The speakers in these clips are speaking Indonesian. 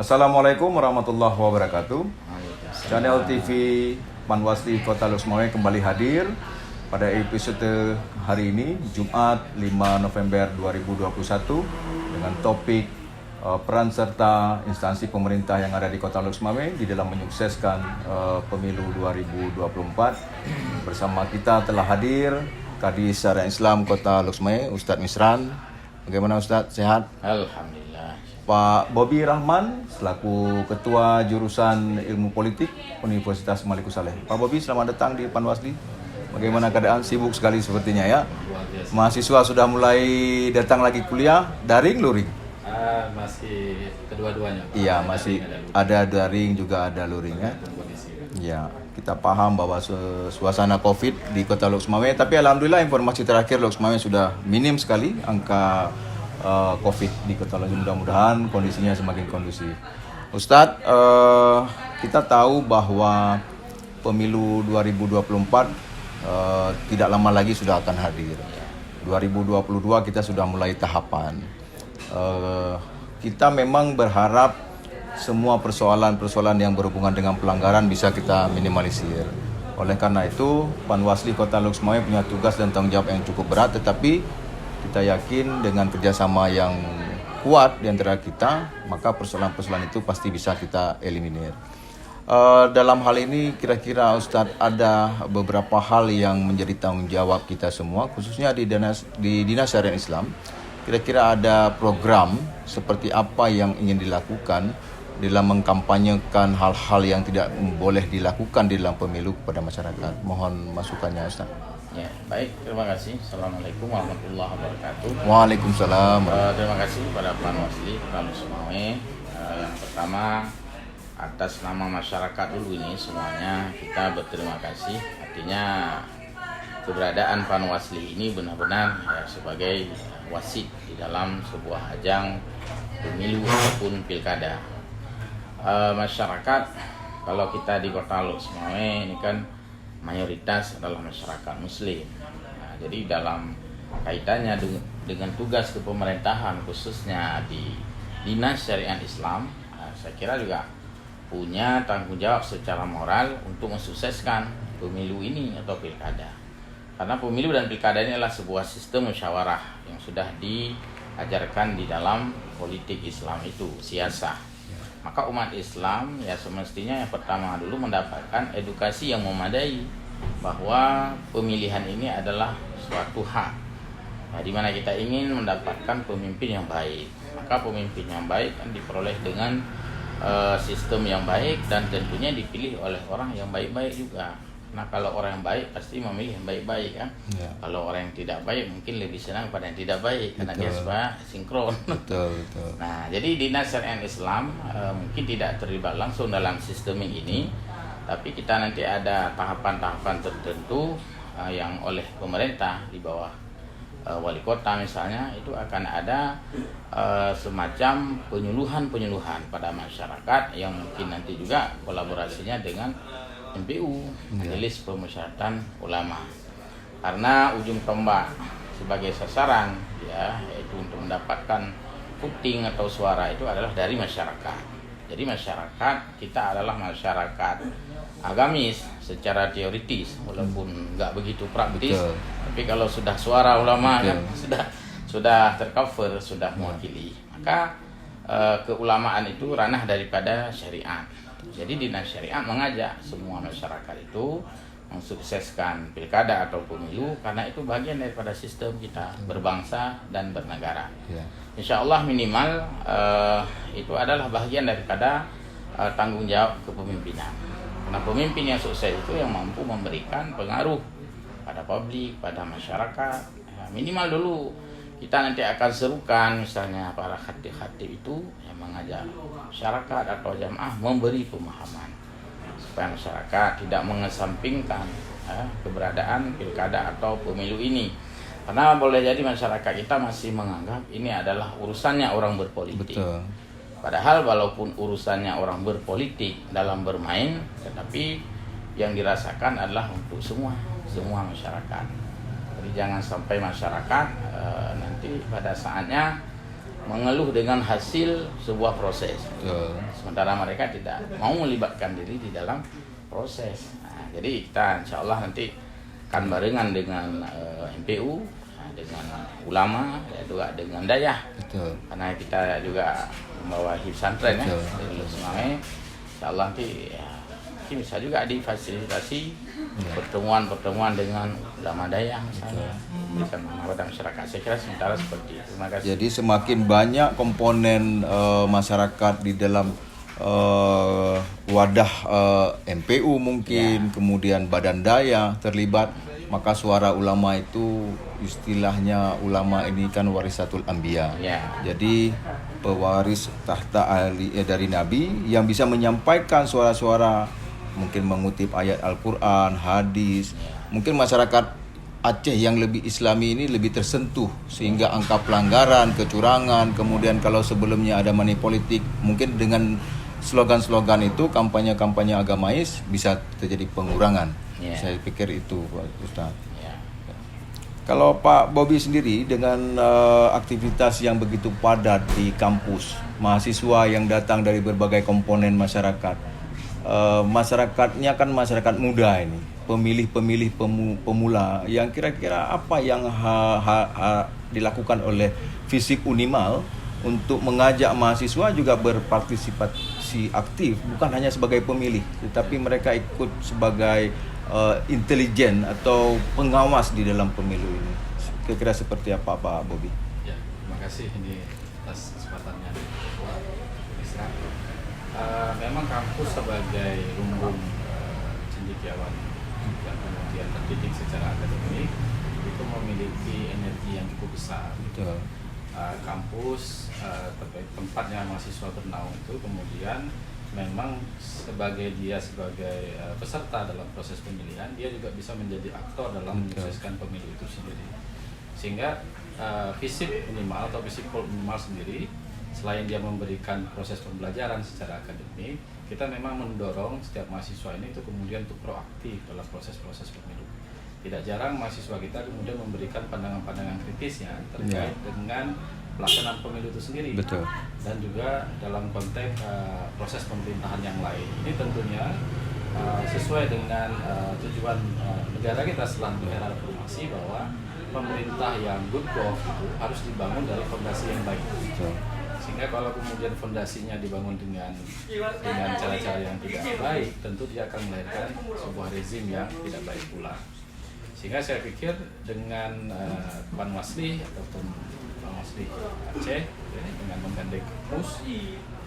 Assalamualaikum warahmatullahi wabarakatuh. Channel TV Panwasli Kota Lok Sumawe kembali hadir pada episode hari ini, Jumat 5 November 2021 dengan topik peran serta instansi pemerintah yang ada di Kota Lok Sumawe di dalam menyukseskan pemilu 2024. Bersama kita telah hadir Kadis Syariah Islam Kota Lok Sumawe, Ustadz Misran. Bagaimana Ustadz, sehat? Alhamdulillah. Pak Bobi Rahman selaku Ketua Jurusan Ilmu Politik Universitas Maliku Saleh. Pak Bobi, selamat datang di Panwasli. Bagaimana keadaan? Sibuk sekali sepertinya ya. Mahasiswa sudah mulai datang lagi kuliah, daring, luring? Masih kedua-duanya. Iya, masih ada daring juga ada luring ya. Ya, kita paham bahwa suasana Covid di Kota Lok Sumawe, tapi alhamdulillah informasi terakhir Lok Sumawe sudah minim sekali angka Covid di Kota Lok. Mudah-mudahan kondisinya semakin kondusif. Ustadz, kita tahu bahwa pemilu 2024 tidak lama lagi sudah akan hadir. 2022 kita sudah mulai tahapan. Kita memang berharap semua persoalan-persoalan yang berhubungan dengan pelanggaran bisa kita minimalisir. Oleh karena itu, Panwasli Kota Lok Sumawe punya tugas dan tanggung jawab yang cukup berat, tetapi kita yakin dengan kerjasama yang kuat di antara kita, maka persoalan-persoalan itu pasti bisa kita eliminir. Dalam hal ini kira-kira Ustadz ada beberapa hal yang menjadi tanggung jawab kita semua, khususnya di Dinas Syariah Islam. Kira-kira ada program seperti apa yang ingin dilakukan dalam mengkampanyekan hal-hal yang tidak boleh dilakukan di dalam pemilu kepada masyarakat. Mohon masukannya Ustadz. Ya, baik, terima kasih. Assalamualaikum warahmatullahi wabarakatuh. Waalaikumsalam. Terima kasih kepada Panwasli Kota Lok Sumawe. Yang pertama, atas nama masyarakat dulu ini semuanya kita berterima kasih. Artinya keberadaan Panwasli ini benar-benar sebagai wasit di dalam sebuah ajang pemilu ataupun pilkada. Masyarakat, kalau kita di Kota Lok Sumawe ini kan mayoritas adalah masyarakat Muslim. Nah, jadi dalam kaitannya dengan tugas kepemerintahan khususnya di Dinas Syariah Islam, saya kira juga punya tanggung jawab secara moral untuk mensukseskan pemilu ini atau pilkada. Karena pemilu dan pilkada ini adalah sebuah sistem musyawarah yang sudah diajarkan di dalam politik Islam itu, siasah. Maka umat Islam ya semestinya yang pertama dulu mendapatkan edukasi yang memadai bahwa pemilihan ini adalah suatu hak. Nah, di mana kita ingin mendapatkan pemimpin yang baik. Maka pemimpin yang baik kan diperoleh dengan sistem yang baik dan tentunya dipilih oleh orang yang baik-baik juga. Nah, kalau orang yang baik pasti memilih yang baik-baik kan. Ya. Kalau orang yang tidak baik mungkin lebih senang pada yang tidak baik karena dia supaya sinkron. Betul. Nah, jadi Dinas Syariah Islam mungkin tidak terlibat langsung dalam sistem ini, tapi kita nanti ada tahapan-tahapan tertentu yang oleh pemerintah di bawah wali kota misalnya itu akan ada semacam penyuluhan pada masyarakat yang mungkin nanti juga kolaborasinya dengan MPU, Majelis Permusyawaratan Ulama. Karena ujung tombak sebagai sasaran ya yaitu untuk mendapatkan voting atau suara itu adalah dari masyarakat. Jadi masyarakat kita adalah masyarakat agamis secara teoritis walaupun nggak begitu praktis. Betul. Tapi kalau sudah suara ulama kan sudah tercover, sudah mewakili. Maka keulamaan itu ranah daripada syariat. Jadi Dinas Syariat mengajak semua masyarakat itu mensukseskan pilkada atau pemilu karena itu bagian daripada sistem kita berbangsa dan bernegara. Insya Allah minimal itu adalah bagian daripada tanggung jawab kepemimpinan. Karena pemimpin yang sukses itu yang mampu memberikan pengaruh pada publik, pada masyarakat. Minimal dulu kita nanti akan serukan misalnya para khatib-khatib itu yang mengajak masyarakat atau jamaah memberi pemahaman supaya masyarakat tidak mengesampingkan keberadaan pilkada atau pemilu ini. Karena boleh jadi masyarakat kita masih menganggap ini adalah urusannya orang berpolitik. Betul. Padahal walaupun urusannya orang berpolitik dalam bermain, tetapi yang dirasakan adalah untuk semua masyarakat. Jadi jangan sampai masyarakat nanti pada saatnya mengeluh dengan hasil sebuah proses. Betul. Sementara mereka tidak mau melibatkan diri di dalam proses. Nah, jadi kita insya Allah nanti akan barengan dengan MPU, dengan ulama, dan juga dengan dayah. Betul. Karena kita juga membawa pesantren ya dari Lusmame. Insya Allah nanti ya, mungkin bisa juga difasilitasi pertemuan-pertemuan dengan ulama dayah misalnya, memberikan kepada masyarakat. Saya kira sementara seperti itu. Terima kasih. Jadi semakin banyak komponen masyarakat di dalam wadah MPU mungkin, kemudian badan daya terlibat, maka suara ulama itu istilahnya ulama ini kan warisatul anbiya. Ya. Jadi pewaris tahta dari Nabi yang bisa menyampaikan suara-suara, mungkin mengutip ayat Al-Quran, hadis. Mungkin masyarakat Aceh yang lebih islami ini lebih tersentuh sehingga angka pelanggaran, kecurangan, kemudian kalau sebelumnya ada money politik, mungkin dengan slogan-slogan itu, kampanye-kampanye agamais bisa terjadi pengurangan. Saya pikir itu Pak Ustaz. Kalau Pak Bobby sendiri dengan aktivitas yang begitu padat di kampus, mahasiswa yang datang dari berbagai komponen masyarakat, masyarakatnya kan masyarakat muda ini, pemilih-pemilih pemula, yang kira-kira apa yang dilakukan oleh Fisip Unimal untuk mengajak mahasiswa juga berpartisipasi aktif, bukan hanya sebagai pemilih, tetapi mereka ikut sebagai intelijen atau pengawas di dalam pemilu ini. Kira-kira seperti apa Pak Bobby? Ya, terima kasih ini atas kesempatannya. Memang kampus sebagai lumbung cendekiawan yang kemudian terdidik secara akademik itu memiliki energi yang cukup besar. Betul. Kampus terkait tempatnya mahasiswa bernaung itu kemudian memang sebagai peserta dalam proses pemilihan, dia juga bisa menjadi aktor dalam menyukseskan pemilu itu sendiri. Sehingga Fisip Unimal atau Fisip Unimal sendiri, selain dia memberikan proses pembelajaran secara akademik, kita memang mendorong setiap mahasiswa ini itu kemudian untuk proaktif dalam proses-proses pemilu. Tidak jarang mahasiswa kita kemudian memberikan pandangan-pandangan kritisnya terkait dengan pelaksanaan pemilu itu sendiri. Betul. Dan juga dalam konteks proses pemerintahan yang lain. Ini tentunya sesuai dengan tujuan negara kita setelah era reformasi, bahwa pemerintah yang good gov itu harus dibangun dari fondasi yang baik. Betul. Sehingga kalau kemudian fondasinya dibangun dengan cara-cara yang tidak baik, tentu dia akan melahirkan sebuah rezim yang tidak baik pula. Sehingga saya pikir dengan Panwasli ataupun Panwasli Aceh dengan menggandeng MUS,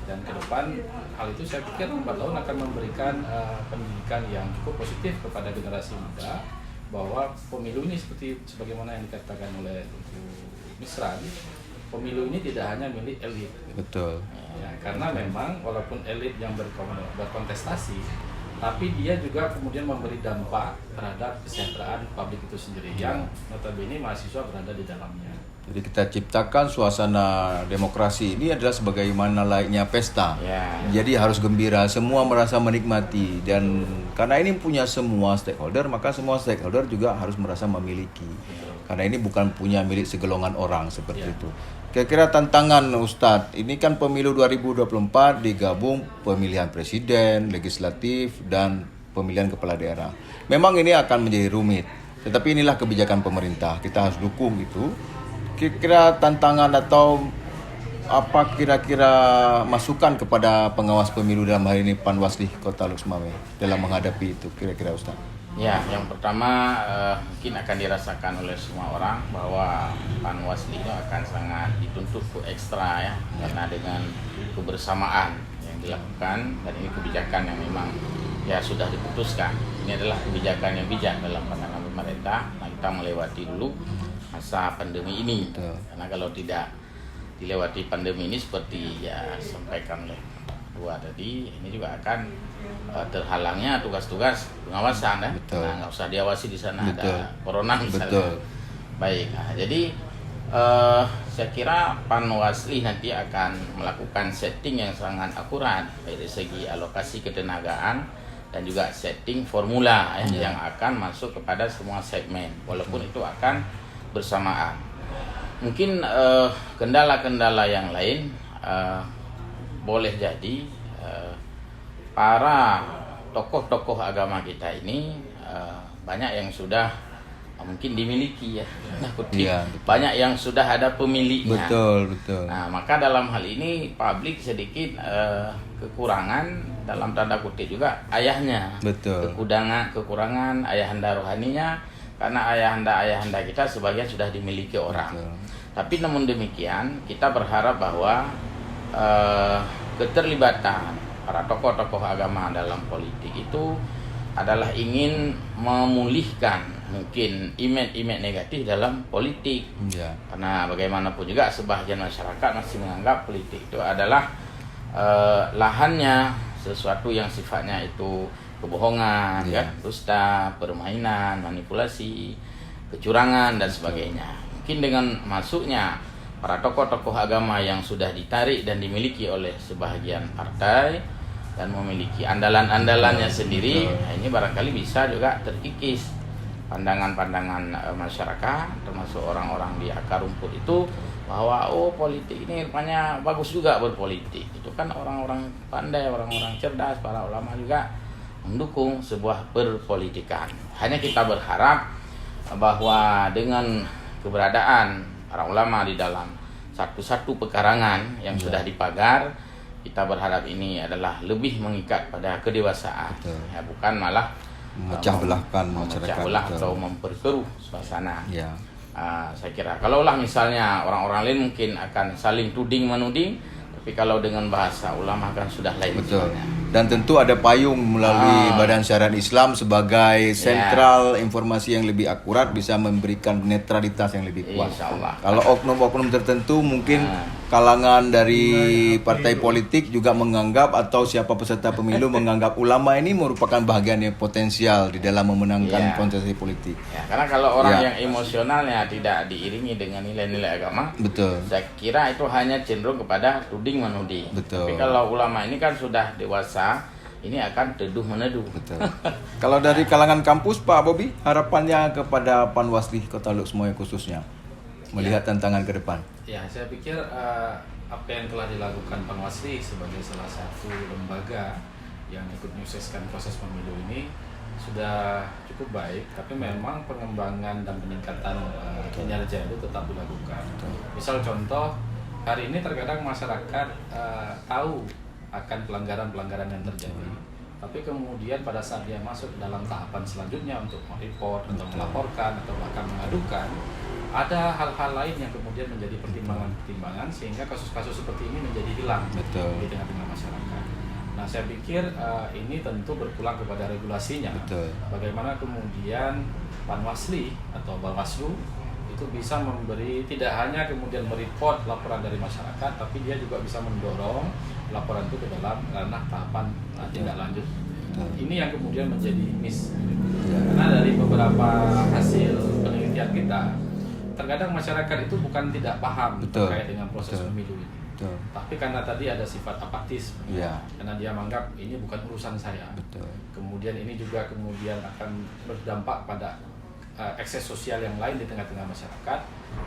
dan ke depan hal itu saya pikir lambat laun akan memberikan pendidikan yang cukup positif kepada generasi muda, bahwa pemilu ini sebagaimana yang dikatakan oleh Ibu Misran, pemilu ini tidak hanya milik elit. Betul. Ya, karena memang walaupun elit yang berkontestasi, tapi dia juga kemudian memberi dampak terhadap kesejahteraan publik itu sendiri, yang notabene mahasiswa berada di dalamnya. Jadi kita ciptakan suasana demokrasi ini adalah sebagaimana layaknya pesta. Jadi harus gembira, semua merasa menikmati, dan karena ini punya semua stakeholder, maka semua stakeholder juga harus merasa memiliki. Karena ini bukan punya milik segelongan orang seperti itu. Kira-kira tantangan Ustadz, ini kan pemilu 2024 digabung pemilihan presiden, legislatif, dan pemilihan kepala daerah. Memang ini akan menjadi rumit, tetapi inilah kebijakan pemerintah, kita harus dukung itu. Kira-kira tantangan atau apa kira-kira masukan kepada pengawas pemilu dalam hal ini Panwasli Kota Lusmame dalam menghadapi itu, kira-kira Ustadz? Ya, yang pertama mungkin akan dirasakan oleh semua orang bahwa Panwasli itu akan sangat dituntut ekstra ya, karena dengan kebersamaan yang dilakukan, dan ini kebijakan yang memang ya sudah diputuskan. Ini adalah kebijakan yang bijak dalam pandangan pemerintah. Nah, kita melewati dulu masa pandemi ini. Karena kalau tidak dilewati pandemi ini, seperti ya sampaikan oleh dua tadi, ini juga akan terhalangnya tugas-tugas pengawasan ya. Nah, nggak usah diawasi di sana, ada corona misalnya. Baik, nah, jadi saya kira Panwasli nanti akan melakukan setting yang sangat akurat dari segi alokasi ketenagaan dan juga setting formula yang akan masuk kepada semua segmen, walaupun itu akan bersamaan. Mungkin kendala-kendala yang lain boleh jadi para tokoh-tokoh agama kita ini banyak yang sudah mungkin dimiliki ya, Iya, banyak yang sudah ada pemiliknya. Betul. Nah, maka dalam hal ini publik sedikit kekurangan dalam tanda kutip juga ayahnya. Betul. Kekurangan ayahanda rohaninya, karena ayahanda kita sebagian sudah dimiliki orang. Betul. Tapi namun demikian kita berharap bahwa keterlibatan para tokoh-tokoh agama dalam politik itu adalah ingin memulihkan mungkin image negatif dalam politik. Ya. Karena bagaimanapun juga sebagian masyarakat masih menganggap politik itu adalah lahannya sesuatu yang sifatnya itu kebohongan, Ya. dusta, permainan, manipulasi, kecurangan dan sebagainya. Mungkin dengan masuknya para tokoh-tokoh agama yang sudah ditarik dan dimiliki oleh sebagian partai dan memiliki andalan-andalannya sendiri, nah ini barangkali bisa juga terkikis pandangan-pandangan masyarakat, termasuk orang-orang di akar rumput itu, bahwa politik ini rupanya bagus juga berpolitik. Itu kan orang-orang pandai, orang-orang cerdas, para ulama juga mendukung sebuah perpolitikan. Hanya kita berharap bahwa dengan keberadaan para ulama di dalam satu-satu pekarangan yang sudah dipagar, kita berharap ini adalah lebih mengikat pada kedewasaan. Betul. Ya, bukan malah Memecah belahkan masyarakat. memecah belah Betul. atau memperkeruh suasana. Ya. Saya kira kalaulah misalnya orang-orang lain mungkin akan saling tuding menuding, tapi kalau dengan bahasa ulama kan sudah lain. Betul. misalnya. Dan tentu ada payung melalui Badan Syariat Islam sebagai sentral informasi yang lebih akurat, bisa memberikan netralitas yang lebih kuat. Insyaallah. Kalau oknum-oknum tertentu mungkin kalangan dari partai politik juga menganggap, atau siapa peserta pemilu menganggap ulama ini merupakan bagian yang potensial di dalam memenangkan kontestasi politik. Ya, karena kalau orang Ya. yang emosionalnya tidak diiringi dengan nilai-nilai agama, Betul. saya kira itu hanya cenderung kepada tuding menuding. Betul. Tapi kalau ulama ini kan sudah dewasa, ini akan teduh meneduh. Betul. Kalau dari kalangan kampus, Pak Bobi, harapannya kepada Panwasli Kota Lhokseumawe khususnya melihat tantangan ke depan. Ya, saya pikir apa yang telah dilakukan Panwasli sebagai salah satu lembaga yang ikut menyukseskan proses pemilu ini sudah cukup baik, tapi memang pengembangan dan peningkatan kinerja itu tetap dilakukan. Misal contoh, hari ini terkadang masyarakat tahu akan pelanggaran-pelanggaran yang terjadi, tapi kemudian pada saat dia masuk dalam tahapan selanjutnya untuk mereport atau melaporkan atau bahkan mengadukan, ada hal-hal lain yang kemudian menjadi pertimbangan-pertimbangan sehingga kasus-kasus seperti ini menjadi hilang Betul. di tengah-tengah masyarakat. Nah, saya pikir ini tentu berpulang kepada regulasinya. Betul. Bagaimana kemudian Panwasli atau Bawaslu itu bisa memberi, tidak hanya kemudian mereport laporan dari masyarakat, tapi dia juga bisa mendorong laporan itu ke dalam ranah tahapan tindak lanjut. Ini yang kemudian menjadi miss. Karena dari beberapa hasil penelitian kita, terkadang masyarakat itu bukan tidak paham terkait dengan proses pemilu ini. Betul. Tapi karena tadi ada sifat apatis, Ya. karena dia menganggap ini bukan urusan saya. Betul. Kemudian ini juga kemudian akan berdampak pada ekses sosial yang lain di tengah-tengah masyarakat,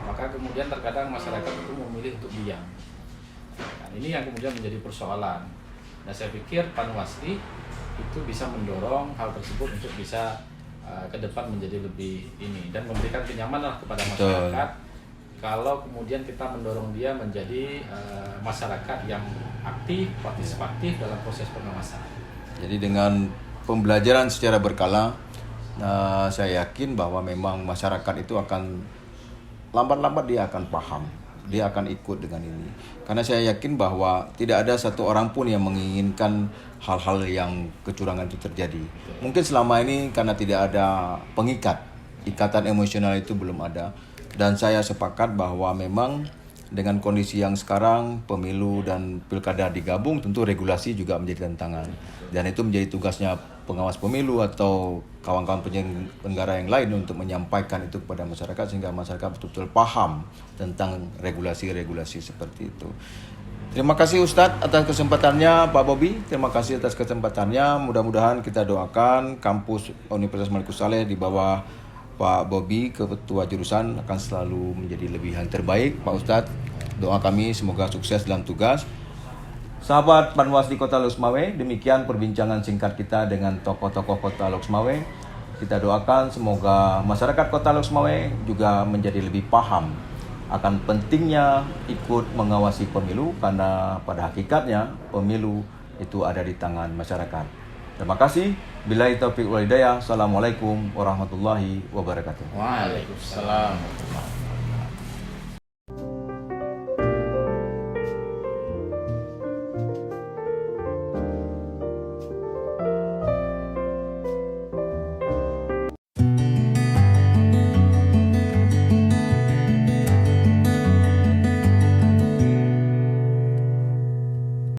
maka kemudian terkadang masyarakat itu memilih untuk diam. Nah, ini yang kemudian menjadi persoalan. Nah, saya pikir Panwasli itu bisa mendorong hal tersebut untuk bisa ke depan menjadi lebih ini dan memberikan kenyamanan kepada masyarakat. Kalau kemudian kita mendorong dia menjadi masyarakat yang aktif, partisipatif dalam proses pengawasan. Jadi dengan pembelajaran secara berkala, saya yakin bahwa memang masyarakat itu akan lambat-lambat dia akan paham, dia akan ikut dengan ini. Karena saya yakin bahwa tidak ada satu orang pun yang menginginkan hal-hal yang kecurangan itu terjadi. Mungkin selama ini karena tidak ada pengikat, ikatan emosional itu belum ada. Dan saya sepakat bahwa memang dengan kondisi yang sekarang, pemilu dan pilkada digabung, tentu regulasi juga menjadi tantangan. Dan itu menjadi tugasnya pengawas pemilu atau kawan-kawan penyelenggara yang lain untuk menyampaikan itu kepada masyarakat sehingga masyarakat betul-betul paham tentang regulasi-regulasi seperti itu. Terima kasih Ustadz atas kesempatannya, Pak Bobi. Terima kasih atas kesempatannya. Mudah-mudahan kita doakan kampus Universitas Malikus Saleh di bawah Pak Bobi, Ketua Jurusan, akan selalu menjadi lebih yang terbaik. Pak Ustadz, doa kami semoga sukses dalam tugas. Sahabat Panwasli Kota Lok Sumawe, demikian perbincangan singkat kita dengan tokoh-tokoh Kota Lok Sumawe. Kita doakan semoga masyarakat Kota Lok Sumawe juga menjadi lebih paham akan pentingnya ikut mengawasi pemilu, karena pada hakikatnya pemilu itu ada di tangan masyarakat. Terima kasih. Billahi taufiq wal hidayah. Assalamualaikum warahmatullahi wabarakatuh. Waalaikumsalam.